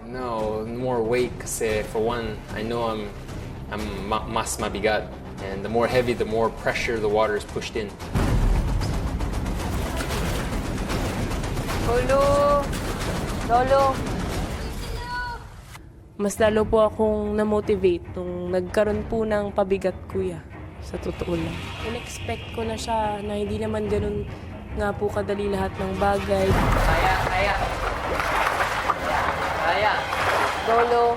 No, more weight kasi for one, I know mas mabigat. And the more heavy, the more pressure the water is pushed in. Lolo! Lolo! Mas lalo po akong na-motivate nung nagkaroon po ng pabigat, kuya. Sa totoo lang. In-expect ko na siya na hindi naman ganun nga po kadali lahat ng bagay. Kaya! Lolo!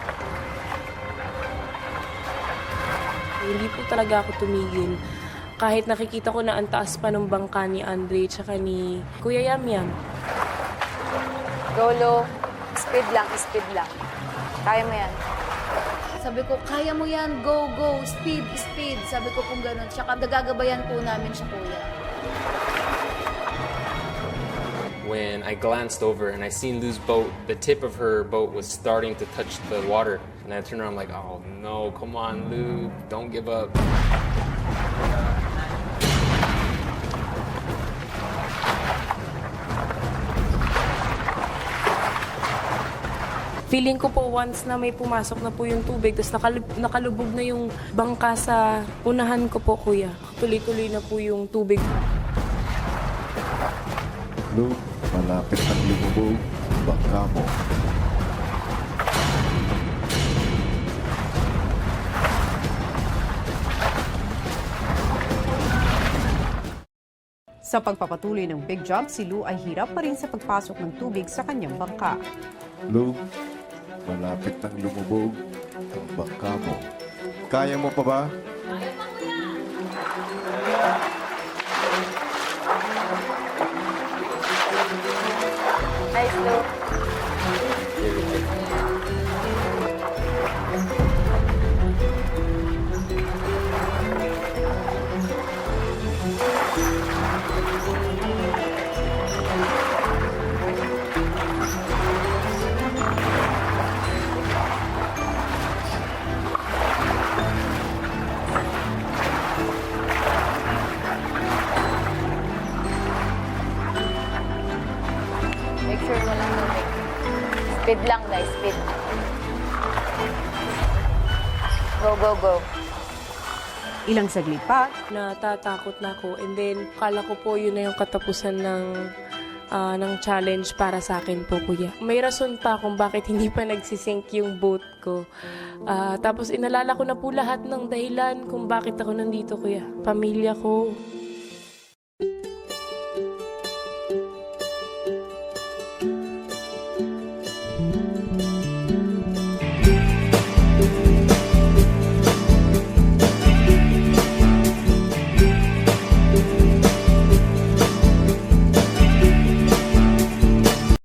Hindi po talaga ako tumigil. Kahit nakikita ko na ang taas pa ng bangka ni Andre tsaka ni Kuya Yamyam. Lolo! Speed lang, speed lang. Kaya mo yan. Sabi ko, kaya mo yan, go, go, speed, speed. Sabi ko kung gano'n. Tsaka nagagabayan po namin siya, kuya. When I glanced over and I seen Lou's boat, the tip of her boat was starting to touch the water. And I turned around, I'm like, oh no, come on, Lou, don't give up. Feeling ko po once na may pumasok na po yung tubig, tapos nakalubog na yung bangka sa unahan ko po, kuya. Tuloy-tuloy na po yung tubig. Lou, malapit ang lumubog ang bangka mo. Sa pagpapatuloy ng big jump, si Lou ay hirap pa rin sa pagpasok ng tubig sa kanyang bangka. Lou, malapit ang lumubog ang bangka mo. Kaya mo pa ba? Nice, Lo. Make sure walang tubig. Speed lang, guys. Speed. Go, go, go. Ilang saglit pa, Natatakot na ako. And then, kala ko po yun na yung katapusan ng challenge para sa akin po, kuya. May rason pa kung bakit hindi pa nagsisink yung boat ko. Tapos inalala ko na po lahat ng dahilan kung bakit ako nandito, kuya. Pamilya ko,